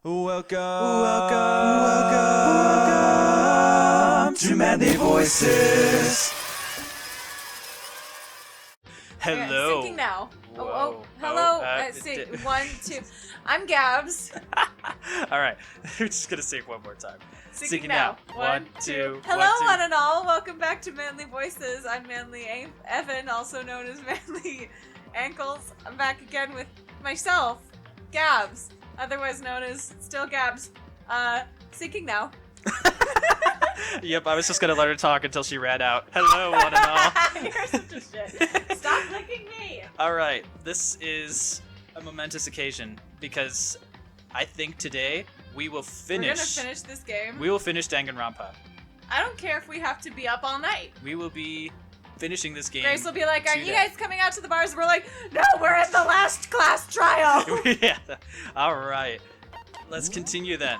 Welcome to Manly Voices. Hello. Syncing now. Whoa. Hello. Oh, Sync. 1, 2. I'm Gabs. All right, we're just gonna sync one more time. Syncing now. 1, 2. One, Hello, two. one and all. Welcome back to Manly Voices. I'm Manly Evan, also known as Manly Ankles. I'm back again with myself, Gabs, otherwise known as still Gabs. Syncing now. Yep, I was just gonna let her talk until she ran out. Hello, one and all. You're such a shit. Stop licking me. All right, this is a momentous occasion because I think today we will finish. We're gonna finish this game. We will finish Danganronpa. I don't care if we have to be up all night. We will be finishing this game. Grace will be like, "Are you today. guys coming out to the bars?" We're like, "No, we're in the last class trial." Yeah. All right. Let's continue then.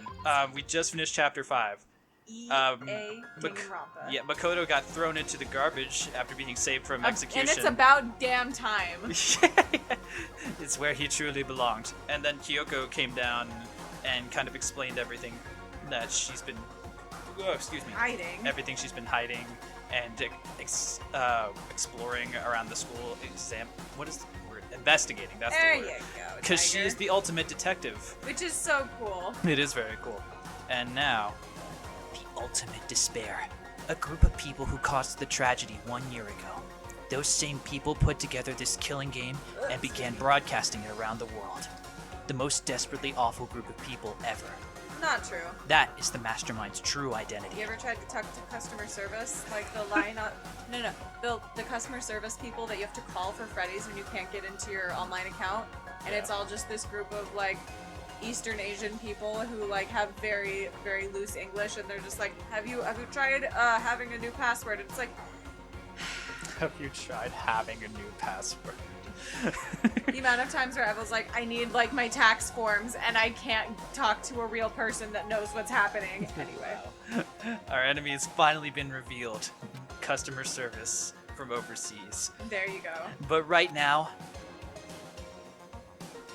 We just finished chapter 5. Danganronpa. Yeah, Makoto got thrown into the garbage after being saved from execution. And it's about damn time. It's where he truly belonged. And then Kyoko came down and kind of explained everything that she's been... Hiding. Everything she's been hiding and exploring around the school. What is the word? Investigating, that's There the word. you go, Because Tiger. she's the ultimate detective. Which is so cool. It is very cool. And now... The ultimate despair. A group of people who caused the tragedy 1 year ago. Those same people put together this killing game and began broadcasting it around the world. The most desperately awful group of people ever. Not true. That is the mastermind's true identity. You ever tried to talk to customer service? Like the line on... No. The customer service people that you have to call for Freddy's when you can't get into your online account. And it's all just this group of, like, Eastern Asian people who, like, have very, very loose English. And they're just like, have you tried having a new password? And it's like... Have you tried having a new password? The amount of times where I was like, I need, like, my tax forms, and I can't talk to a real person that knows what's happening. Anyway. Our enemy has finally been revealed. Customer service from overseas. There you go. But right now...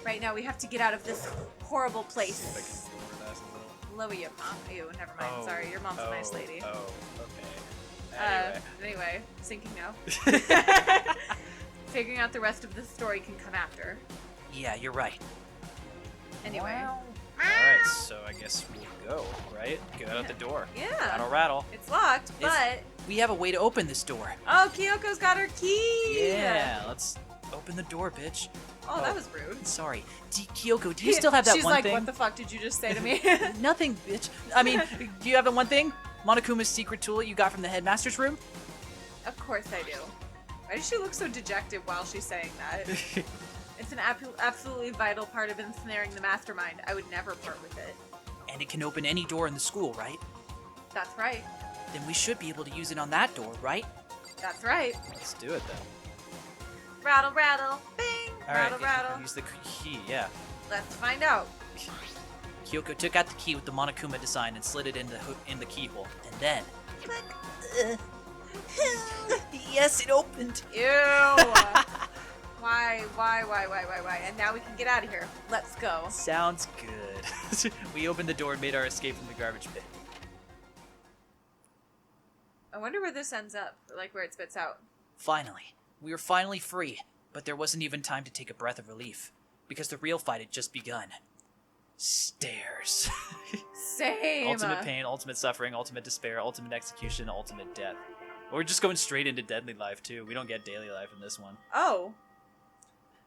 Right now, we have to get out of this horrible place. See if I can remember that a little. Lower your mom. Ew, never mind. Oh, Sorry, your mom's a nice lady. Oh, okay. Anyway, syncing now. Figuring out the rest of the story can come after. Yeah, you're right. Anyway. Alright, so I guess we'll go, right? Go out the door. Yeah. Rattle, rattle. It's locked, but... We have a way to open this door. Oh, Kyoko's got her key! Yeah, let's open the door, bitch. Oh, that was rude. Sorry. Kyoko, do you still have that She's one like, thing? what the fuck did you just say to me? Nothing, bitch. I mean, do you have that one thing? Monokuma's secret tool you got from the headmaster's room? Of course I do. Why does she look so dejected while she's saying that? It's an absolutely vital part of ensnaring the mastermind. I would never part with it. And it can open any door in the school, right? That's right. Then we should be able to use it on that door, right? That's right. Let's do it then. Rattle, rattle, bing! Rattle, Alright, rattle. use the key, yeah. Let's find out. Kyoko took out the key with the Monokuma design and slid it in the keyhole. And then... yes, it opened! Ew! Why? And now we can get out of here. Let's go. Sounds good. We opened the door and made our escape from the garbage pit. I wonder where this ends up, like where it spits out. Finally. We were finally free, but there wasn't even time to take a breath of relief, because the real fight had just begun. Stairs. Same. Ultimate pain, ultimate suffering, ultimate despair, ultimate execution, ultimate death. We're just going straight into deadly life, too. We don't get daily life in this one. Oh.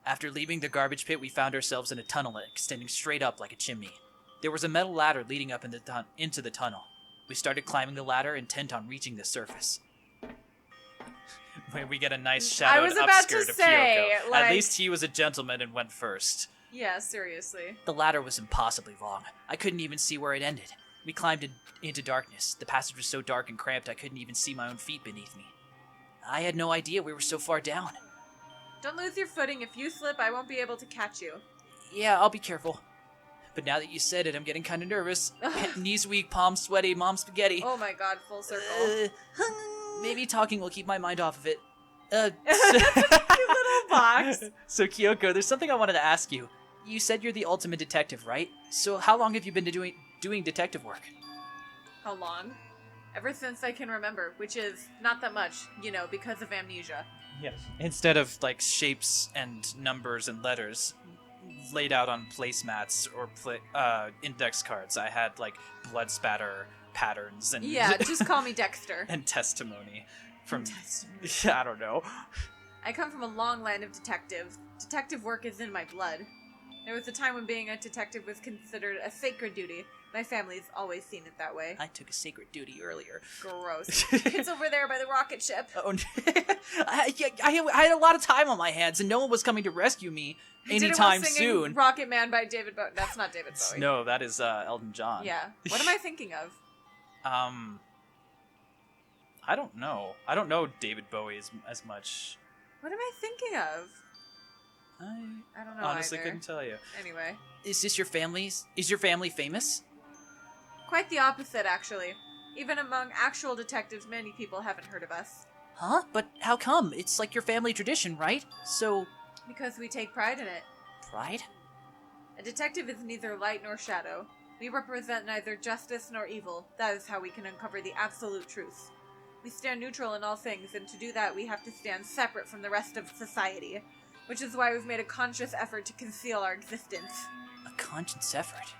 After leaving the garbage pit, we found ourselves in a tunnel extending straight up like a chimney. There was a metal ladder leading up into the tunnel. We started climbing the ladder, intent on reaching the surface. We get a nice shadowed upskirt of Kyoko. At least he was a gentleman and went first. Yeah, seriously. The ladder was impossibly long. I couldn't even see where it ended. We climbed into darkness. The passage was so dark and cramped I couldn't even see my own feet beneath me. I had no idea we were so far down. Don't lose your footing. If you slip, I won't be able to catch you. Yeah, I'll be careful. But now that you said it, I'm getting kind of nervous. Knees weak, palms sweaty, mom spaghetti. Oh my god, full circle. Maybe talking will keep my mind off of it. That's a cute little box. So Kyoko, there's something I wanted to ask you. you said you're the ultimate detective, right? So how long have you been doing detective work? How long? Ever since I can remember, which is not that much, because of amnesia. Yes. Instead of like shapes and numbers and letters laid out on placemats or index cards, I had like blood spatter patterns and Yeah, just call me Dexter. and testimony from. Testimony. I don't know. I come from a long line of detectives. Detective work is in my blood. There was a time when being a detective was considered a sacred duty. My family's always seen it that way. I took a sacred duty earlier. Gross. It's over there by the rocket ship. Oh, I had a lot of time on my hands, and no one was coming to rescue me anytime soon. Rocket Man by David Bowie. That's not David Bowie. No, that is Elton John. Yeah. What am I thinking of? I don't know. I don't know David Bowie as much. What am I thinking of? I don't know. Honestly either. couldn't tell you. Anyway. Is this your family's? Is your family famous? Quite the opposite, actually. Even among actual detectives, many people haven't heard of us. Huh? But how come? It's like your family tradition, right? So... Because we take pride in it. Pride? A detective is neither light nor shadow. We represent neither justice nor evil. That is how we can uncover the absolute truth. We stand neutral in all things, and to do that we have to stand separate from the rest of society. Which is why we've made a conscious effort to conceal our existence. A conscious effort?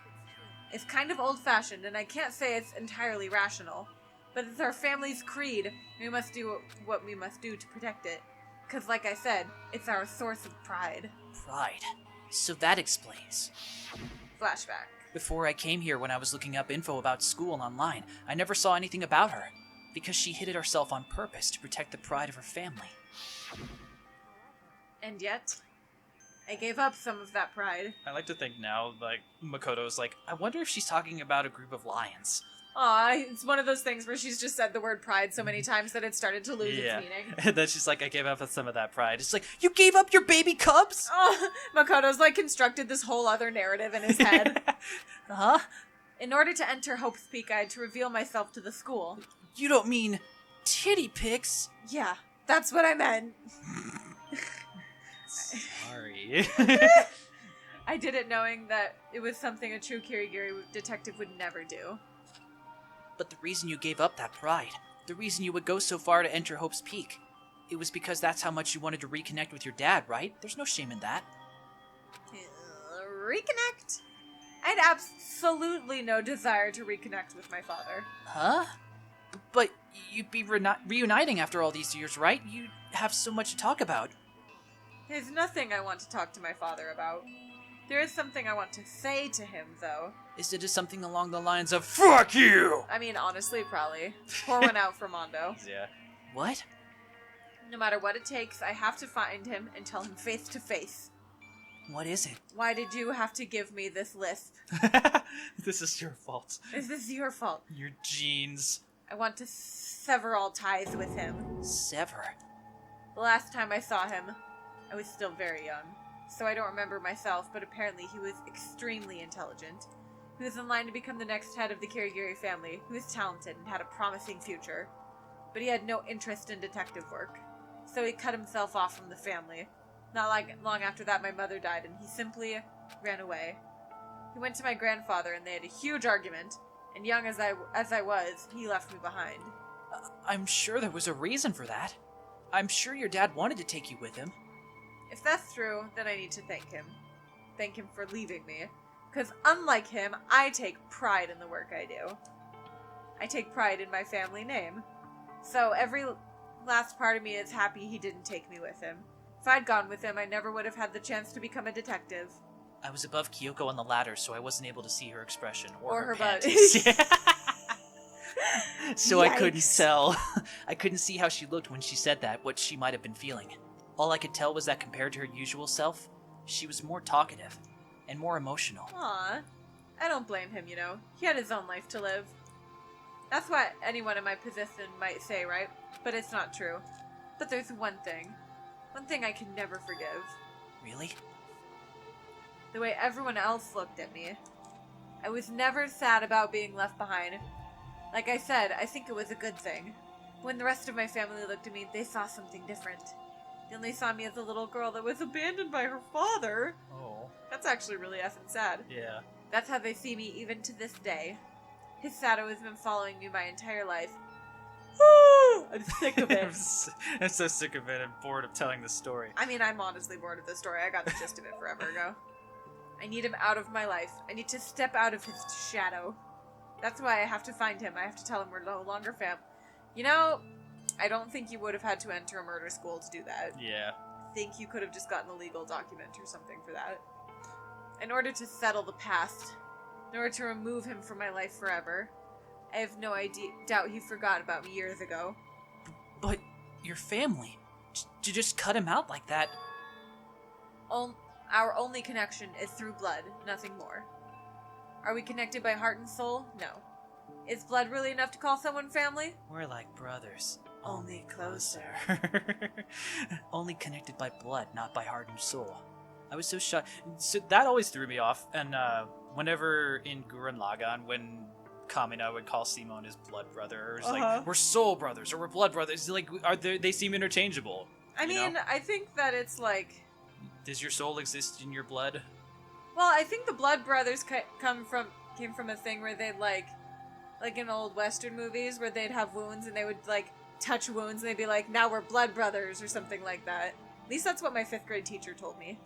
It's kind of old-fashioned, and I can't say it's entirely rational. But it's our family's creed. We must do what we must do to protect it. Because, like I said, it's our source of pride. Pride. So that explains. Flashback. Before I came here, when I was looking up info about school and online, I never saw anything about her. Because she hid it herself on purpose to protect the pride of her family. And yet, I gave up some of that pride. I like to think now, like, Makoto's like, I wonder if she's talking about a group of lions. Aw, it's one of those things where she's just said the word pride so many times that it started to lose its meaning. And then she's like, I gave up some of that pride. It's like, you gave up your baby cubs? Oh, Makoto's like constructed this whole other narrative in his head. Huh? In order to enter Hope's Peak, I had to reveal myself to the school. You don't mean titty pics? Yeah, that's what I meant. Sorry. I did it knowing that it was something a true Kirigiri detective would never do. But the reason you gave up that pride, the reason you would go so far to enter Hope's Peak, it was because that's how much you wanted to reconnect with your dad, right? There's no shame in that. Reconnect? I had absolutely no desire to reconnect with my father. Huh? But you'd be reuniting after all these years, right? You have so much to talk about. There's nothing I want to talk to my father about. There is something I want to say to him, though. Is it something along the lines of, fuck you? I mean, honestly, probably. Pour one out for Mondo. Yeah. What? No matter what it takes, I have to find him and tell him face to face. What is it? Why did you have to give me this lisp? This is your fault. Is this your fault? Your genes. I want to sever all ties with him. Sever? The last time I saw him, I was still very young, so I don't remember myself, but apparently he was extremely intelligent. He was in line to become the next head of the Kirigiri family, who was talented and had a promising future. But he had no interest in detective work, so he cut himself off from the family. Not long after that, my mother died, and he simply ran away. He went to my grandfather, and they had a huge argument, and young as I was, he left me behind. I'm sure there was a reason for that. I'm sure your dad wanted to take you with him. If that's true, then I need to thank him. Thank him for leaving me. Because unlike him, I take pride in the work I do. I take pride in my family name. So every last part of me is happy he didn't take me with him. If I'd gone with him, I never would have had the chance to become a detective. I was above Kyoko on the ladder, so I wasn't able to see her expression Or her butt. panties. So I couldn't Yikes. tell. I couldn't see how she looked when she said that, what she might have been feeling. All I could tell was that compared to her usual self, she was more talkative and more emotional. Aw. I don't blame him, He had his own life to live. That's what anyone in my position might say, right? But it's not true. But there's one thing I can never forgive. Really? The way everyone else looked at me. I was never sad about being left behind. Like I said, I think it was a good thing. When the rest of my family looked at me, they saw something different. They only saw me as a little girl that was abandoned by her father. Oh. That's actually really effing sad. Yeah. That's how they see me even to this day. His shadow has been following me my entire life. Woo! I'm sick of it. I'm so sick of it and bored of telling the story. I mean, I'm honestly bored of this story. I got the gist of it forever ago. I need him out of my life. I need to step out of his shadow. That's why I have to find him. I have to tell him we're no longer fam. You know, I don't think you would have had to enter a murder school to do that. Yeah. I think you could have just gotten a legal document or something for that. In order to settle the past, in order to remove him from my life forever, I have no doubt he forgot about me years ago. But your family, to just cut him out like that. Our only connection is through blood, nothing more. Are we connected by heart and soul? No. Is blood really enough to call someone family? We're like brothers. Only closer. Only connected by blood, not by heart and soul. I was so shocked. So that always threw me off. And whenever in Gurren Lagann, when Kamina would call Simon his blood brother, or it's like, we're soul brothers, or we're blood brothers. Like, they seem interchangeable. I mean, I think that it's like... Does your soul exist in your blood? Well, I think the Blood Brothers came from a thing where they'd like in old Western movies where they'd have wounds and they would like touch wounds and they'd be like, now we're blood brothers or something like that. At least that's what my 5th grade teacher told me.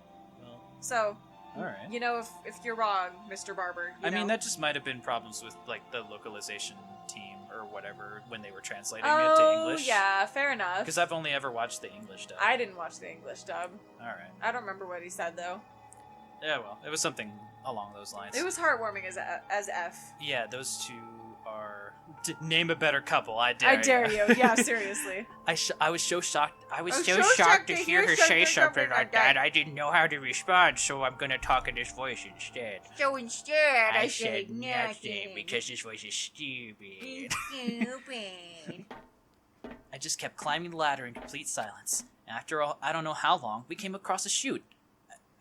Well, so, all right. You know, if you're wrong, Mr. Barber. I mean, that just might have been problems with like the localization team or whatever when they were translating it to English. Oh, yeah, fair enough. Because I've only ever watched the English dub. I didn't watch the English dub. All right. I don't remember what he said though. Yeah, well, it was something along those lines. It was heartwarming as F. Yeah, those two are... name a better couple, I dare you. I dare you. Yeah, seriously. I was so shocked. I was I'm so so shocked to hear her say something something like that. I didn't know how to respond, so I'm gonna talk in this voice instead. So instead, I said nothing because this voice is stupid. Stupid. I just kept climbing the ladder in complete silence. After all, I don't know how long, we came across a chute.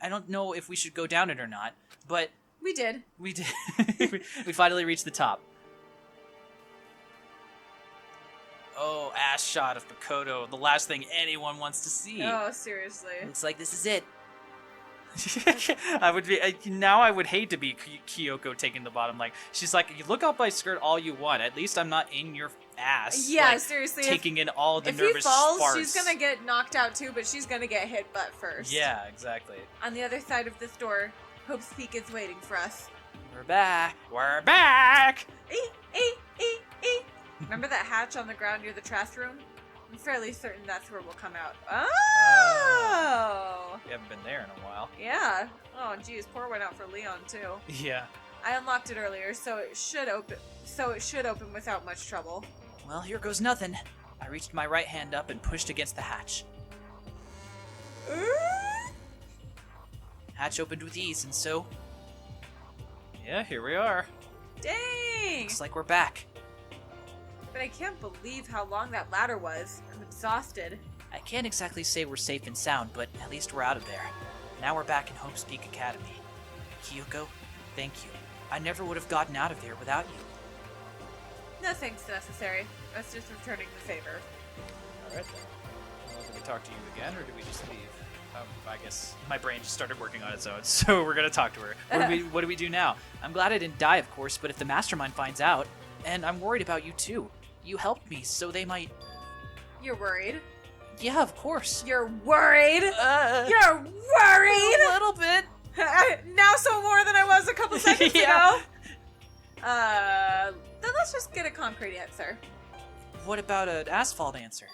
I don't know if we should go down it or not, but... We did. We did. We finally reached the top. Oh, ass shot of Makoto. The last thing anyone wants to see. Oh, seriously. Looks like this is it. I would be now. I would hate to be Kyoko taking the bottom. Like she's like, you look up my skirt all you want. At least I'm not in your ass. Yeah, like, seriously. taking in all the if nervous he falls, farts. she's gonna get knocked out too, but she's gonna get hit butt first. Yeah, exactly. On the other side of this door, Hope's Peak is waiting for us. We're back. We're back. Remember that hatch on the ground near the trash room? I'm fairly certain that's where we'll come out. Oh! We haven't been there in a while. Yeah. Oh, geez, poor went out for Leon too. Yeah. I unlocked it earlier, so it should open. Without much trouble. Well, here goes nothing. I reached my right hand up and pushed against the hatch. Hatch opened with ease, and so... Yeah, here we are. Dang! Looks like we're back. But I can't believe how long that ladder was. I'm exhausted. I can't exactly say we're safe and sound, but at least we're out of there. Now we're back in Hope's Peak Academy. Kyoko, thank you. I never would have gotten out of there without you. No thanks necessary. I was just returning the favor. Alright then. Well, do we talk to you again, or do we just leave? I guess my brain just started working on its own, so we're gonna talk to her. What do we do now? I'm glad I didn't die, of course, but if the mastermind finds out, and I'm worried about you too. You helped me, so they might... You're worried? Yeah, of course. You're worried? You're worried? A little bit. Now so more than I was a couple seconds Yeah. ago? Then let's just get a concrete answer. What about an asphalt answer?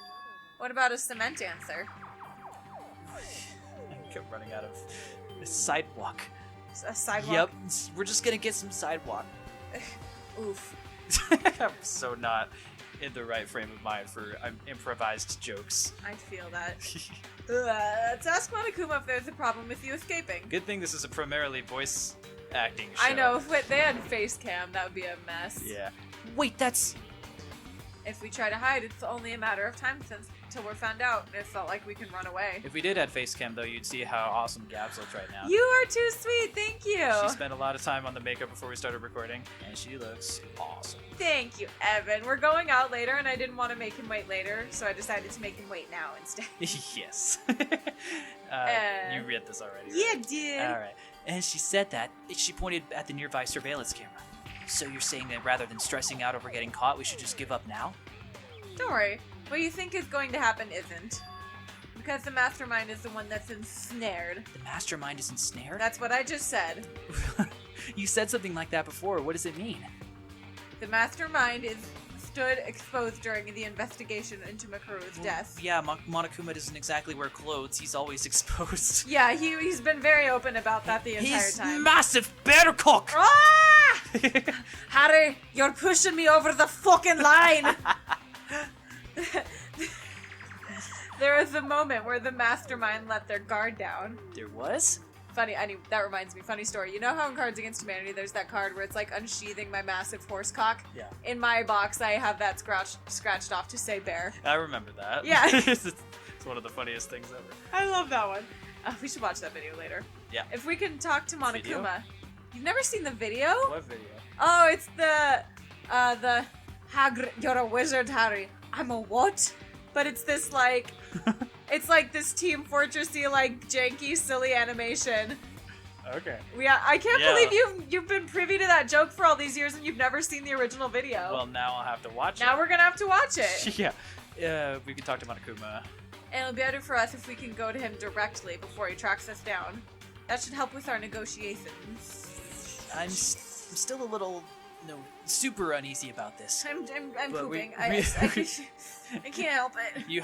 What about a cement answer? I kept running out of... A sidewalk. A sidewalk? Yep, we're just gonna get some sidewalk. Oof. I'm so not in the right frame of mind for improvised jokes. I feel that. Let's ask Monokuma if there's a problem with you escaping. Good thing this is a primarily voice acting show. I know, if they had face cam, that would be a mess. Yeah. Wait, that's... If we try to hide, it's only a matter of time until we're found out. It's not like we can run away. If we did have face cam, though, you'd see how awesome Gabs looks right now. You are too sweet, thank you. She spent a lot of time on the makeup before we started recording, and she looks awesome. Thank you, Evan. We're going out later, and I didn't want to make him wait later, so I decided to make him wait now instead. Yes. You read this already, right? Yeah, dude. Alright. And she said that. She pointed at the nearby surveillance camera. So you're saying that rather than stressing out over getting caught, we should just give up now? Don't worry. What you think is going to happen isn't. Because the mastermind is the one that's ensnared. The mastermind is ensnared? That's what I just said. You said something like that before. What does it mean? The mastermind stood exposed during the investigation into Mukuro's death. Yeah, Monokuma doesn't exactly wear clothes. He's always exposed. Yeah, he's been very open about that the entire time. He's massive bear cock! Ah! Harry, you're pushing me over the fucking line! There was a moment where the mastermind let their guard down. There was? Funny, that reminds me, funny story. You know how in Cards Against Humanity there's that card where it's like unsheathing my massive horse cock? Yeah. In my box, I have that scratched off to say bear. I remember that. Yeah. It's one of the funniest things ever. I love that one. We should watch that video later. Yeah. If we can talk to Monokuma. Video? You've never seen the video? What video? Oh, it's the Hagrid, you're a wizard, Harry. I'm a what? But it's this like, it's like this Team Fortressy, like janky, silly animation. Okay. I can't believe you've been privy to that joke for all these years and you've never seen the original video. Well, now I'll have to watch it. Now we're gonna have to watch it. Yeah. We can talk to Monokuma. And it'll be better for us if we can go to him directly before he tracks us down. That should help with our negotiations. I'm still a little, super uneasy about this. I'm But pooping. we- I can't help it.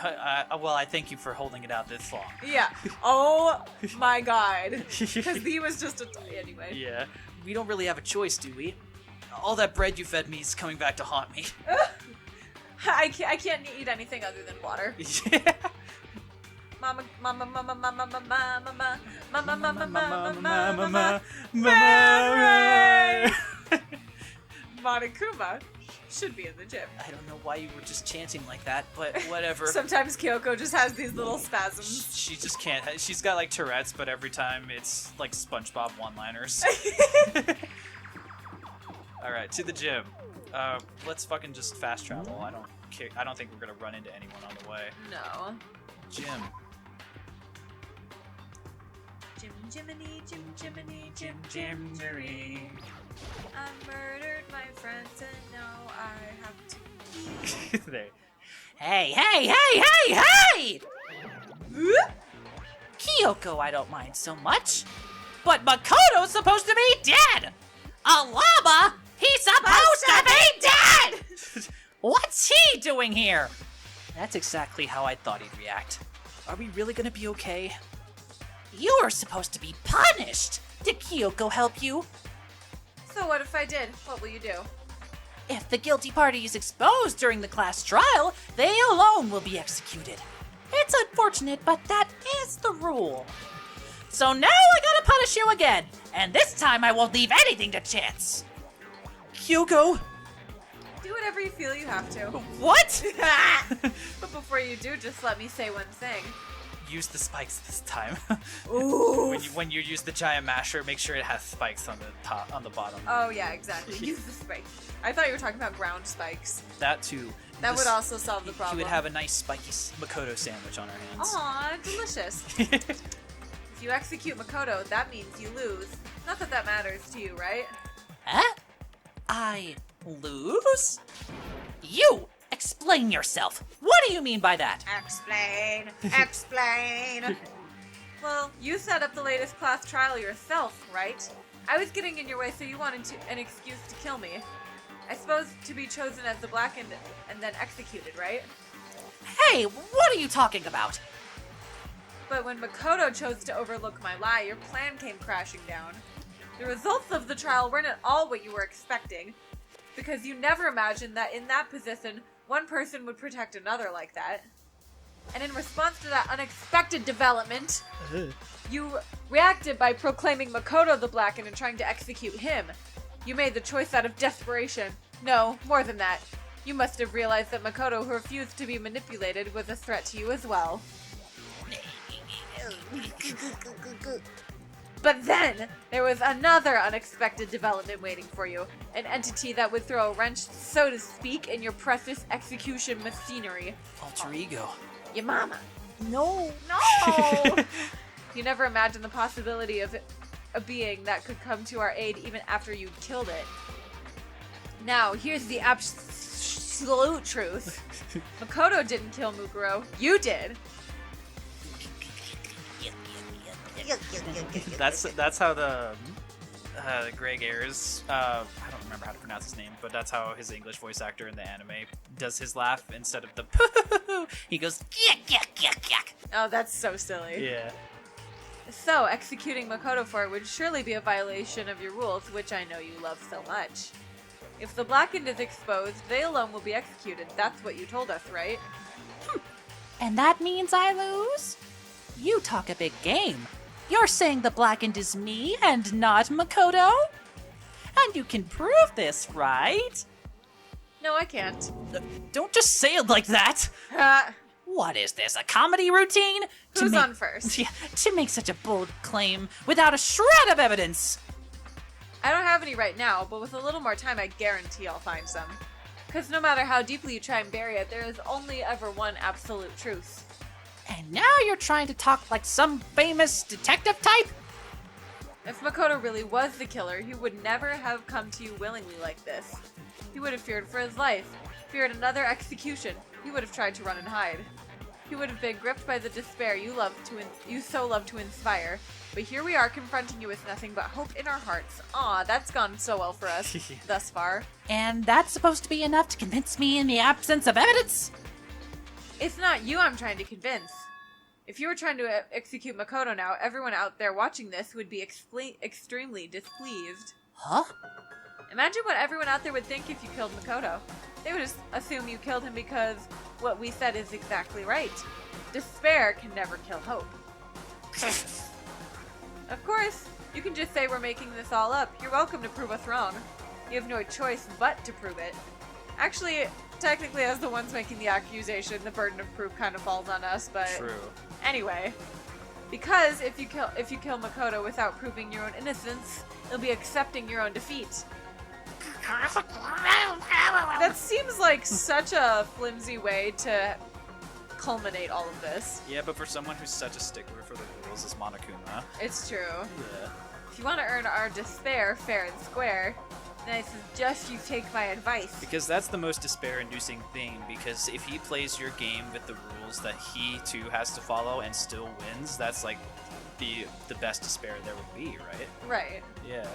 Well, I thank you for holding it out this long. Yeah. Oh my god. Because he was just anyway. Yeah. We don't really have a choice, do we? All that bread you fed me is coming back to haunt me. I can't eat anything other than water. Yeah. Mama, mama, mama, mama, mama, mama, mama, mama, mama, mama, Mama. Mary! Monokuma should be in the gym. I don't know why you were just chanting like that, but whatever. Sometimes Kyoko just has these little spasms. She just can't. She's got like Tourette's, but every time it's like SpongeBob one-liners. All right, to the gym. Let's fucking just fast travel. I don't care. I don't think we're gonna run into anyone on the way. No. Gym. Jim, Jiminy, Jim, Jiminy, Jim, Jim, Jim, Jiminy. I murdered my friends and now I have to There. Hey! Kyoko, I don't mind so much. But Makoto's supposed to be dead! A llama? He's supposed to be dead! What's he doing here? That's exactly how I thought he'd react. Are we really gonna be okay? You were supposed to be punished! Did Kyoko help you? So what if I did? What will you do? If the guilty party is exposed during the class trial, they alone will be executed. It's unfortunate, but that is the rule. So now I gotta punish you again, and this time I won't leave anything to chance. Kyoko? Do whatever you feel you have to. What? But before you do, just let me say one thing. Use the spikes this time. Ooh. when you use the giant masher, make sure it has spikes on the top, on the bottom. Oh yeah, exactly. Use the spikes. I thought you were talking about ground spikes. That too. That would also solve the problem. She would have a nice spiky Makoto sandwich on her hands. Aw, delicious. If you execute Makoto, that means you lose. Not that that matters to you, right? Huh? I lose? You! Explain yourself. What do you mean by that? Explain. Explain. Well, you set up the latest class trial yourself, right? I was getting in your way, so you wanted an excuse to kill me. I suppose to be chosen as the blackened and then executed, right? Hey, what are you talking about? But when Makoto chose to overlook my lie, your plan came crashing down. The results of the trial weren't at all what you were expecting, because you never imagined that in that position, one person would protect another like that. And in response to that unexpected development, you reacted by proclaiming Makoto the Blackened and trying to execute him. You made the choice out of desperation. No, more than that. You must have realized that Makoto, who refused to be manipulated, was a threat to you as well. But then, there was another unexpected development waiting for you. An entity that would throw a wrench, so to speak, in your precious execution machinery. Alter ego. Your mama. No. No! You never imagined the possibility of a being that could come to our aid even after you killed it. Now, here's the absolute truth. Makoto didn't kill Mukuro. You did. That's how the Greg Ayers, I don't remember how to pronounce his name, but that's how his English voice actor in the anime does his laugh instead of the he goes yak yak yak yak. Oh, that's so silly. Yeah. So, executing Makoto for it would surely be a violation of your rules, which I know you love so much. If the blackened is exposed, they alone will be executed. That's what you told us, right? And that means I lose? You talk a big game. You're saying the blackened is me and not Makoto? And you can prove this, right? No, I can't. Don't just say it like that! What is this, a comedy routine? Who's on first? Yeah, to make such a bold claim without a shred of evidence! I don't have any right now, but with a little more time, I guarantee I'll find some. Because no matter how deeply you try and bury it, there is only ever one absolute truth. And now you're trying to talk like some famous detective type? If Makoto really was the killer, he would never have come to you willingly like this. He would have feared for his life, feared another execution. He would have tried to run and hide. He would have been gripped by the despair you so love to inspire. But here we are confronting you with nothing but hope in our hearts. Aw, that's gone so well for us thus far. And that's supposed to be enough to convince me in the absence of evidence? It's not you I'm trying to convince. If you were trying to execute Makoto now, everyone out there watching this would be extremely displeased. Huh? Imagine what everyone out there would think if you killed Makoto. They would just assume you killed him because what we said is exactly right. Despair can never kill hope. Of course, you can just say we're making this all up. You're welcome to prove us wrong. You have no choice but to prove it. Actually, technically as the ones making the accusation, the burden of proof kind of falls on us, but... True. Anyway. Because if you kill Makoto without proving your own innocence, you'll be accepting your own defeat. That seems like such a flimsy way to culminate all of this. Yeah, but for someone who's such a stickler for the rules as Monokuma. It's true. Yeah. If you want to earn our despair fair and square, then I suggest you take my advice. Because that's the most despair-inducing thing, because if he plays your game with the rules that he too has to follow and still wins, that's like the best despair there would be, right? Right. Yeah.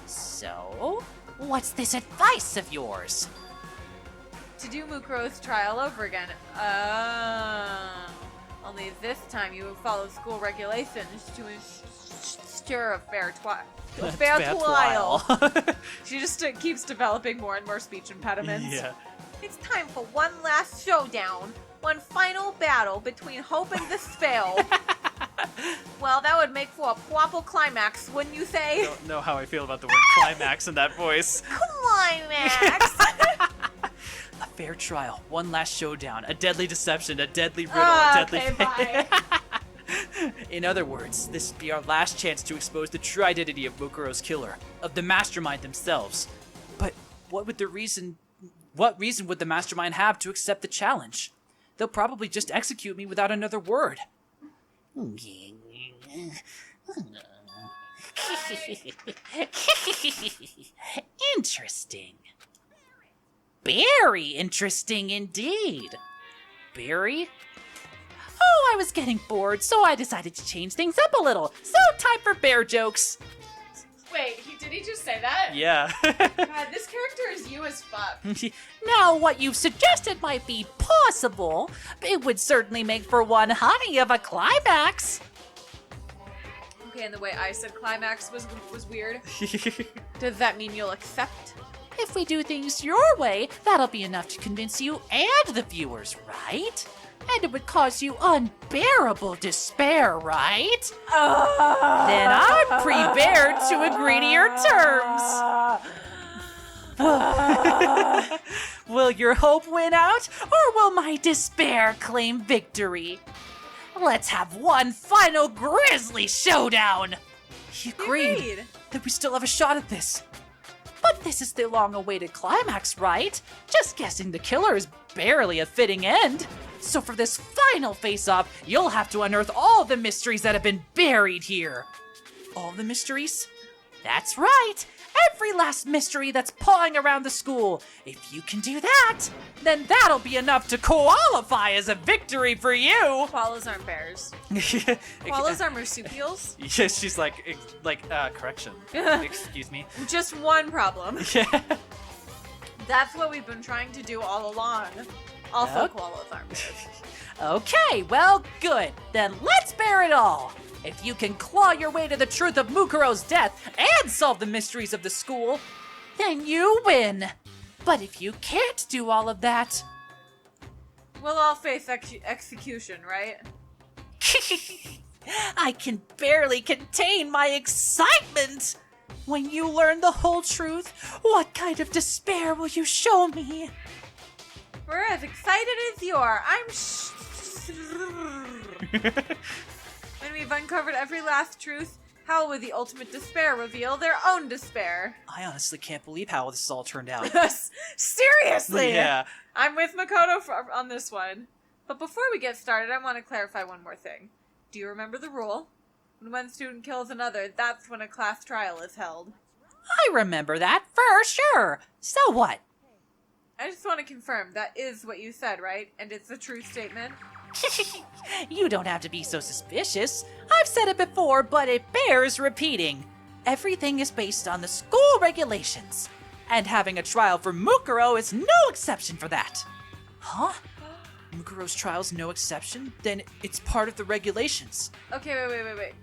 So, what's this advice of yours? To do Mukuro's trial over again. Only this time you will follow school regulations to ensure a fair trial. She just keeps developing more and more speech impediments. Yeah. It's time for one last showdown. One final battle between hope and despair. Well, that would make for a proper climax, wouldn't you say? I don't know how I feel about the word climax in that voice. Climax! A fair trial, one last showdown, a deadly deception, a deadly riddle, a deadly okay, bye. In other words, this would be our last chance to expose the true identity of Mukuro's killer, of the mastermind themselves. But what reason would the mastermind have to accept the challenge? They'll probably just execute me without another word. Interesting. Very interesting indeed. Barry? Oh, I was getting bored, so I decided to change things up a little. So time for bear jokes. Wait, did he just say that? Yeah. God, this character is you as fuck. Now, what you've suggested might be possible. It would certainly make for one honey of a climax. Okay, and the way I said climax was weird. Does that mean you'll accept? If we do things your way, that'll be enough to convince you and the viewers, right? And it would cause you unbearable despair, right? Then I'm prepared to agree to your terms. Will your hope win out, or will my despair claim victory? Let's have one final grisly showdown. He agreed that we still have a shot at this. But this is the long-awaited climax, right? Just guessing the killer is barely a fitting end. So for this final face-off, you'll have to unearth all the mysteries that have been buried here. All the mysteries? That's right! Every last mystery that's pawing around the school. If you can do that, then that'll be enough to qualify as a victory for you! Koalas aren't bears. Koalas are marsupials. Yes, she's like, correction. Excuse me. Just one problem. Yeah. That's what we've been trying to do all along. Also, Yep. koalas aren't bears. Okay, well, good. Then let's bear it all. If you can claw your way to the truth of Mukuro's death and solve the mysteries of the school, then you win. But if you can't do all of that... We'll all face execution, right? I can barely contain my excitement. When you learn the whole truth, what kind of despair will you show me? We're as excited as you are. When we've uncovered every last truth, how will the ultimate despair reveal their own despair? I honestly can't believe how this all turned out. Seriously! Yeah. I'm with Makoto on this one. But before we get started, I want to clarify one more thing. Do you remember the rule? When one student kills another, that's when a class trial is held. I remember that for sure. So what? I just want to confirm, that is what you said, right? And it's a true statement? You don't have to be so suspicious. I've said it before, but it bears repeating. Everything is based on the school regulations. And having a trial for Mukuro is no exception for that. Huh? Mukuro's trial's no exception? Then it's part of the regulations. Okay, wait.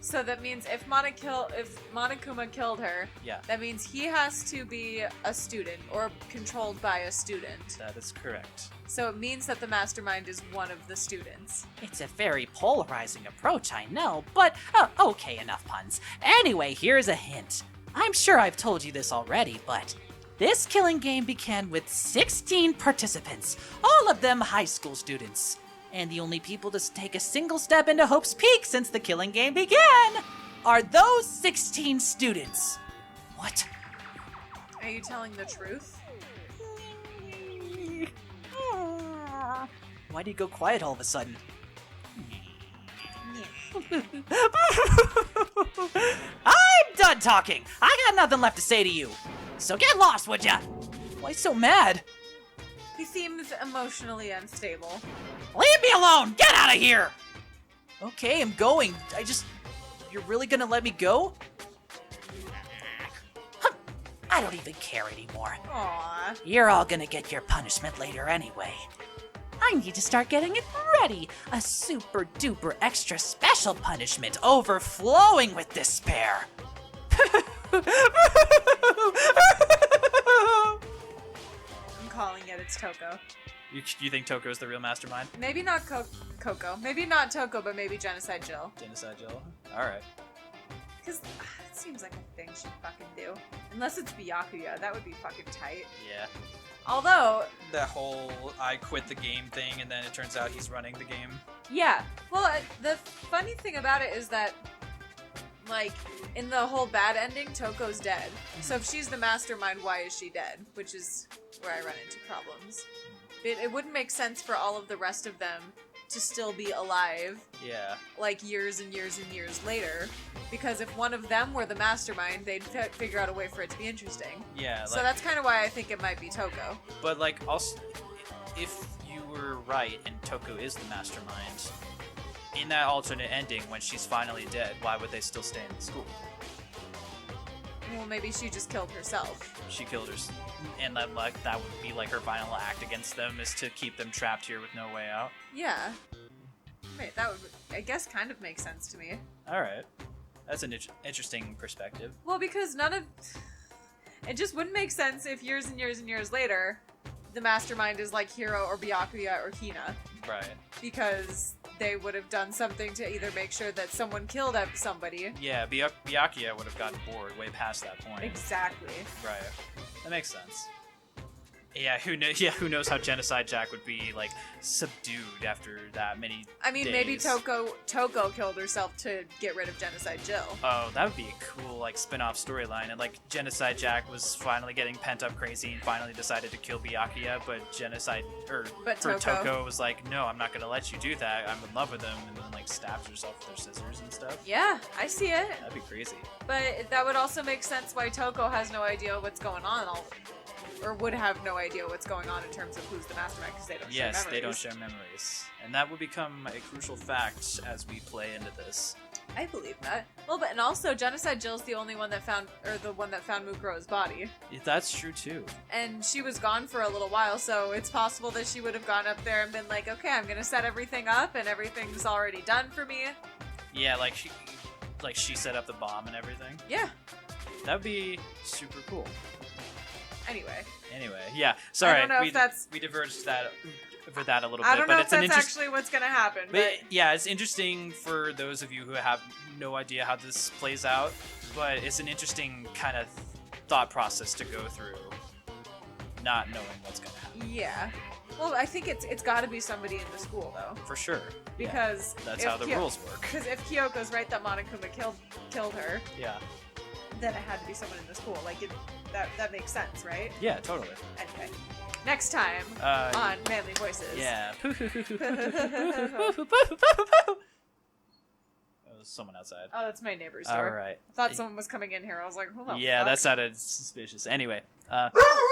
So that means if Monokuma killed her, Yeah. that means he has to be a student or controlled by a student. That is correct. So it means that the mastermind is one of the students. It's a very polarizing approach, I know, but okay, enough puns. Anyway, here's a hint. I'm sure I've told you this already, but this killing game began with 16 participants, all of them high school students. And the only people to take a single step into Hope's Peak since the killing game began are those 16 students. What? Are you telling the truth? Why did he go quiet all of a sudden? I'm done talking. I got nothing left to say to you. So get lost, would ya? Why so mad? He seems emotionally unstable. Leave me alone! Get out of here! Okay, I'm going. You're really gonna let me go? I don't even care anymore. Aww. You're all gonna get your punishment later anyway. I need to start getting it ready. A super duper extra special punishment overflowing with despair. I'm calling it. It's Toko. You think Toko's the real mastermind? Maybe not Coco. Maybe not Toko, but maybe Genocide Jill. Genocide Jill? Alright. Because it seems like a thing she'd fucking do. Unless it's Byakuya. That would be fucking tight. Yeah. Although, That whole I quit the game thing and then it turns out he's running the game. yeah. Well, the funny thing about it is that, like, in the whole bad ending, Toko's dead. So if she's the mastermind, why is she dead? Which is where I run into problems. It wouldn't make sense for all of the rest of them to still be alive, Yeah. like, years and years and years later. Because if one of them were the mastermind, they'd figure out a way for it to be interesting. Yeah, So that's kind of why I think it might be Toko. But like, also, if you were right and Toko is the mastermind, in that alternate ending, when she's finally dead, why would they still stay in the school? Well, maybe she just killed herself. She killed her, and then like that would be like her final act against them is to keep them trapped here with no way out. Yeah. Wait, that would, I guess, kind of make sense to me. All right, that's an interesting perspective. Well, because it just wouldn't make sense if years and years and years later, the mastermind is like Hiro or Byakuya or Hina. Right. Because they would have done something to either make sure that someone killed somebody. Yeah, Byakuya would have gotten bored way past that point. Exactly. Right. That makes sense. Yeah, who knows how Genocide Jack would be like subdued after that many I mean, days. maybe Toko killed herself to get rid of Genocide Jill. Oh, that would be a cool like spin-off storyline. And like Genocide Jack was finally getting pent up crazy and finally decided to kill Byakuya, but Toko was like, no, I'm not gonna let you do that. I'm in love with him, and then like stabs herself with her scissors and stuff. Yeah, I see it. That'd be crazy. But that would also make sense why Toko has no idea what's going on, or would have no idea what's going on in terms of who's the mastermind, because they don't share memories. Yes, they don't share memories. And that will become a crucial fact as we play into this. I believe that. Well, but and also Genocide Jill's the only one that found Mukuro's body. That's true too. And she was gone for a little while, so it's possible that she would have gone up there and been like, okay, I'm gonna set everything up and everything's already done for me. Yeah, like she set up the bomb and everything. Yeah. That'd be super cool. Anyway, yeah. Sorry, I don't know if that's... we diverged for that a little bit. I don't know but if that's actually what's going to happen. But yeah, it's interesting for those of you who have no idea how this plays out. But it's an interesting kind of thought process to go through, not knowing what's going to happen. Yeah. Well, I think it's got to be somebody in the school though. For sure. Because that's how the rules work. Because if Kyoko's right that Monokuma killed her. Yeah. Then it had to be someone in the school. Like, that makes sense, right? Yeah, totally. Anyway. Next time on Manly Voices. Yeah. Someone outside. Oh, that's my neighbor's door. All right. I thought someone was coming in here. I was like, hold on. Yeah, that sounded suspicious. Anyway.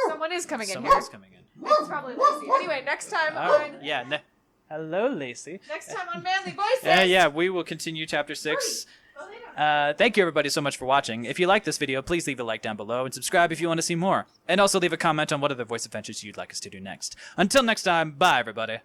Someone is coming in here. Someone is coming in. It's probably Lacey. Anyway, next time on... Yeah. Hello, Lacey. Next time on Manly Voices. Yeah, we will continue Chapter 6. Thank you everybody so much for watching. If you like this video, please leave a like down below and subscribe if you want to see more. And also leave a comment on what other voice adventures you'd like us to do next. Until next time, bye everybody.